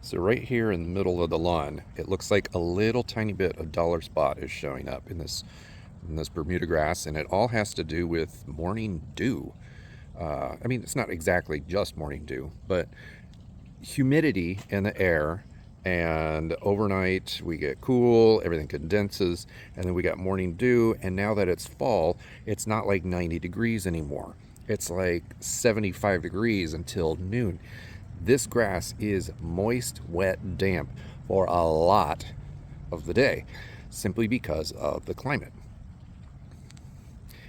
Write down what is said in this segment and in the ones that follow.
So right here in the middle of the lawn, it looks like a little tiny bit of dollar spot is showing up in this Bermuda grass, and it all has to do with morning dew. I mean, it's not exactly just morning dew, but humidity in the air, and overnight we get cool, everything condenses, and then we got morning dew, and now that it's fall, it's not like 90 degrees anymore. It's like 75 degrees until noon. This grass is moist, wet, damp for a lot of the day, simply because of the climate.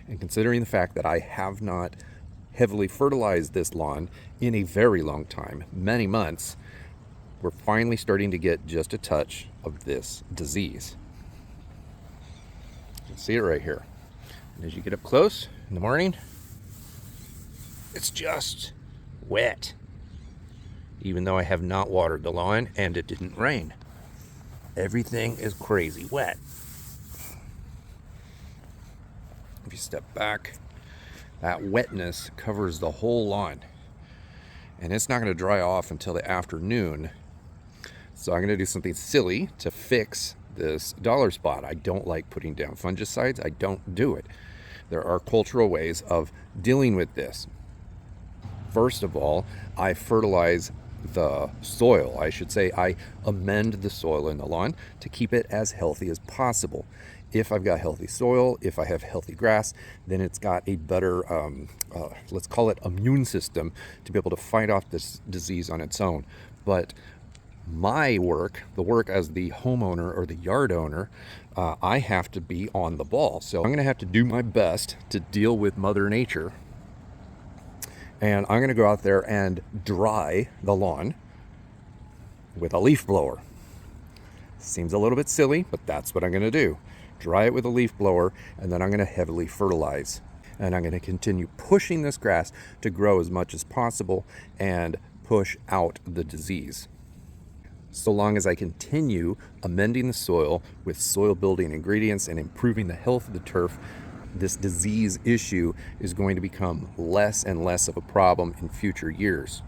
And considering the fact that I have not heavily fertilized this lawn in a very long time, many months, we're finally starting to get just a touch of this disease. You can see it right here. And as you get up close in the morning, it's just wet. Even though I have not watered the lawn and it didn't rain. Everything is crazy wet. If you step back, that wetness covers the whole lawn. And it's not going to dry off until the afternoon. So I'm going to do something silly to fix this dollar spot. I don't like putting down fungicides. I don't do it. There are cultural ways of dealing with this. First of all, I fertilize the soil. I should say I amend the soil in the lawn to keep it as healthy as possible. If I've got healthy soil, if I have healthy grass, then it's got a better, let's call it immune system to be able to fight off this disease on its own. But my work, the work as the homeowner or the yard owner, I have to be on the ball. So I'm going to have to do my best to deal with Mother Nature. And I'm going to go out there and dry the lawn with a leaf blower. Seems a little bit silly, but that's what I'm going to do. Dry it with a leaf blower, and then I'm going to heavily fertilize. And I'm going to continue pushing this grass to grow as much as possible and push out the disease. So long as I continue amending the soil with soil building ingredients and improving the health of the turf, this disease issue is going to become less and less of a problem in future years.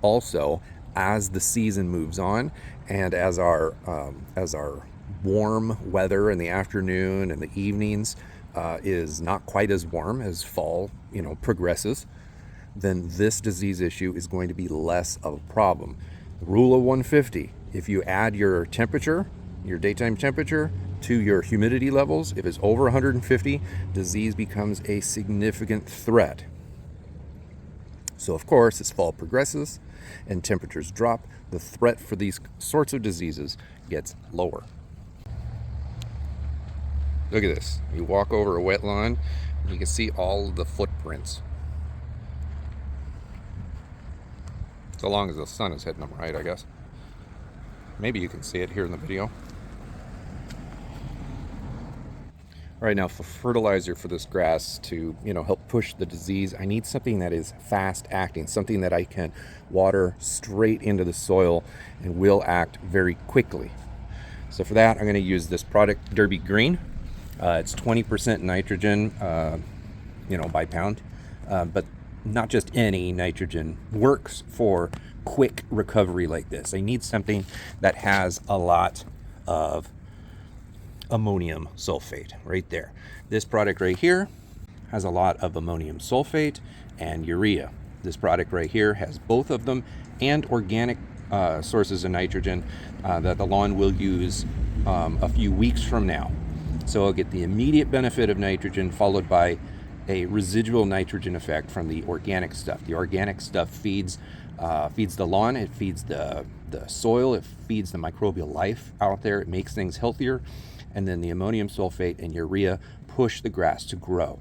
Also, as the season moves on and as our warm weather in the afternoon and the evenings is not quite as warm as fall, progresses, then this disease issue is going to be less of a problem. The rule of 150, if you add your temperature, your daytime temperature, to your humidity levels, if it's over 150, disease becomes a significant threat. So of course, as fall progresses and temperatures drop, the threat for these sorts of diseases gets lower. Look at this. You walk over a wet lawn, and you can see all of the footprints. So long as the sun is hitting them right, I guess. Maybe you can see it here in the video. All right, now for fertilizer for this grass to, help push the disease, I need something that is fast acting, something that I can water straight into the soil and will act very quickly. So for that, I'm going to use this product, Derby Green. It's 20% nitrogen, by pound, but not just any nitrogen works for quick recovery like this. I need something that has a lot of ammonium sulfate right there. This product right here has a lot of ammonium sulfate and urea. This product right here has both of them and organic sources of nitrogen that the lawn will use a few weeks from now. So I'll get the immediate benefit of nitrogen followed by a residual nitrogen effect from the organic stuff. The organic stuff feeds the lawn, it feeds the soil, it feeds the microbial life out there, it makes things healthier. And then the ammonium sulfate and urea push the grass to grow.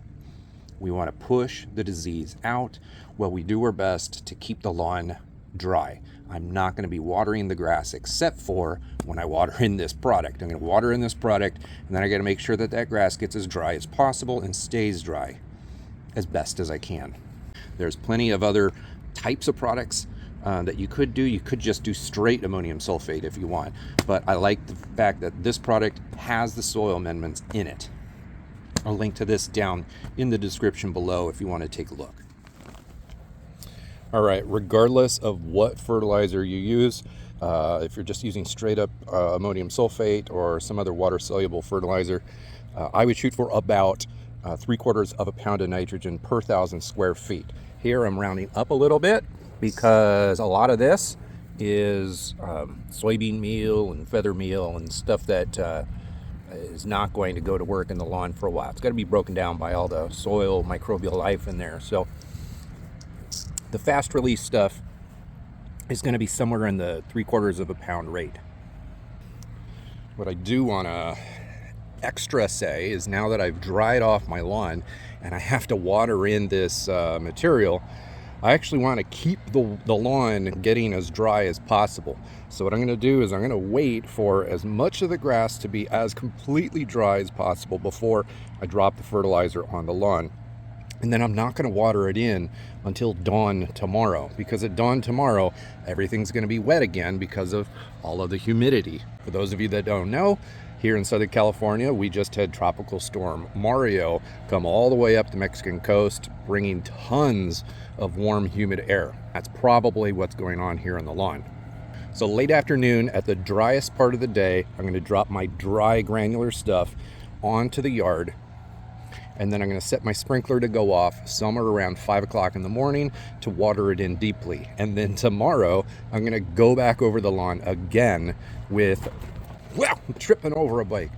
We want to push the disease out while we do our best to keep the lawn dry. I'm not going to be watering the grass except for when I water in this product. I'm going to water in this product, and then I got to make sure that that grass gets as dry as possible and stays dry as best as I can. There's plenty of other types of products that you could do. You could just do straight ammonium sulfate if you want, but I like the fact that this product has the soil amendments in it. I'll link to this down in the description below if you want to take a look. All right, regardless of what fertilizer you use, If you're just using straight up ammonium sulfate or some other water soluble fertilizer, I would shoot for about 3/4 of a pound of nitrogen per 1,000 square feet. Here I'm rounding up a little bit because a lot of this is soybean meal and feather meal and stuff that is not going to go to work in the lawn for a while. It's got to be broken down by all the soil microbial life in there. So the fast release stuff is going to be somewhere in the 3/4 of a pound rate. What I do want to extra say is, now that I've dried off my lawn and I have to water in this material, I actually want to keep the lawn getting as dry as possible. So what I'm going to do is I'm going to wait for as much of the grass to be as completely dry as possible before I drop the fertilizer on the lawn. And then I'm not going to water it in until dawn tomorrow, because at dawn tomorrow, everything's going to be wet again because of all of the humidity. For those of you that don't know, here in Southern California, we just had Tropical Storm Mario come all the way up the Mexican coast, bringing tons of warm, humid air. That's probably what's going on here on the lawn. So late afternoon, at the driest part of the day, I'm going to drop my dry granular stuff onto the yard, and then I'm going to set my sprinkler to go off somewhere around 5 o'clock in the morning to water it in deeply. And then tomorrow, I'm going to go back over the lawn again with, well, I'm tripping over a bike.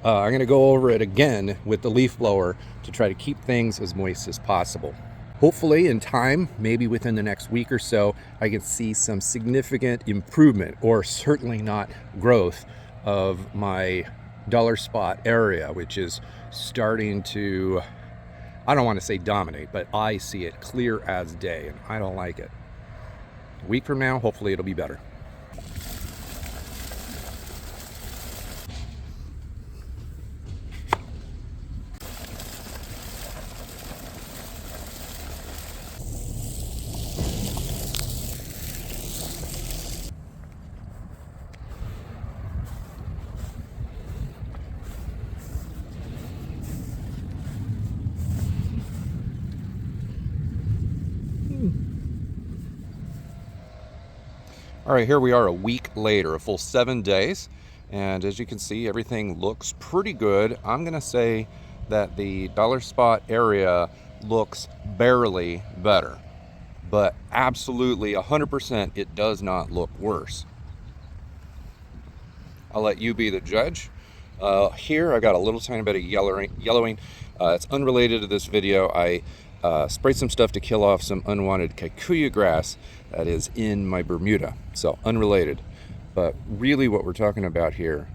I'm going to go over it again with the leaf blower to try to keep things as moist as possible. Hopefully in time, maybe within the next week or so, I can see some significant improvement, or certainly not growth, of my dollar spot area, which is starting to, I don't want to say dominate, but I see it clear as day, and I don't like it. A week from now, hopefully it'll be better. All right, here we are a week later, a full 7 days. And as you can see, everything looks pretty good. I'm gonna say that the dollar spot area looks barely better, but absolutely 100% it does not look worse. I'll let you be the judge. Here I got a little tiny bit of yellowing. It's unrelated to this video. I sprayed some stuff to kill off some unwanted kikuyu grass that is in my Bermuda, so unrelated. But really what we're talking about here,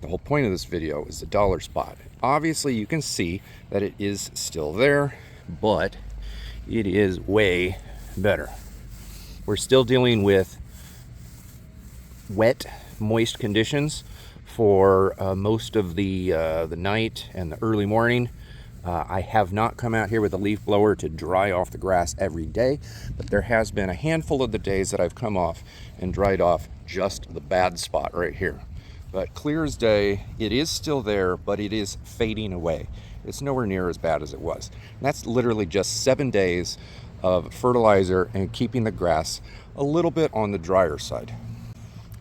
the whole point of this video, is the dollar spot. Obviously you can see that it is still there, but it is way better. We're still dealing with wet, moist conditions for most of the night and the early morning. I have not come out here with a leaf blower to dry off the grass every day, but there has been a handful of the days that I've come off and dried off just the bad spot right here. But clear as day, it is still there, but it is fading away. It's nowhere near as bad as it was. And that's literally just 7 days of fertilizer and keeping the grass a little bit on the drier side.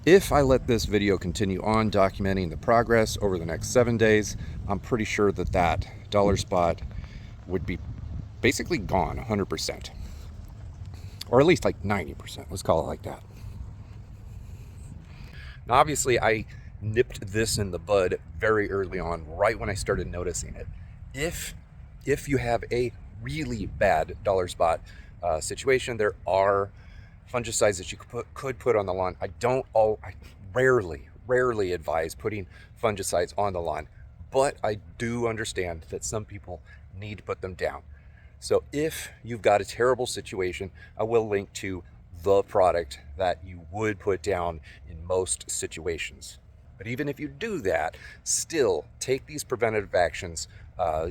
If I let this video continue on documenting the progress over the next 7 days, I'm pretty sure that that dollar spot would be basically gone 100%. Or at least like 90%, let's call it like that. Now obviously I nipped this in the bud very early on, right when I started noticing it. If you have a really bad dollar spot situation, there are fungicides that you could put on the lawn. I rarely advise putting fungicides on the lawn, but I do understand that some people need to put them down. So if you've got a terrible situation, I will link to the product that you would put down in most situations. But even if you do that, still take these preventative actions.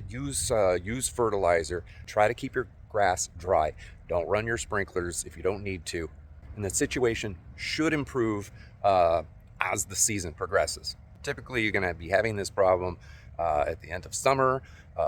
Use fertilizer. Try to keep your grass dry. Don't run your sprinklers if you don't need to. And the situation should improve as the season progresses. Typically, you're going to be having this problem at the end of summer,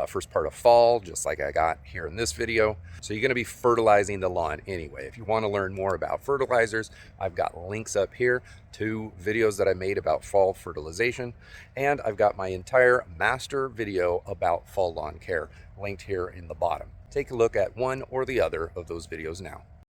first part of fall, just like I got here in this video. So you're going to be fertilizing the lawn anyway. If you want to learn more about fertilizers, I've got links up here to videos that I made about fall fertilization, and I've got my entire master video about fall lawn care linked here in the bottom. Take a look at one or the other of those videos now.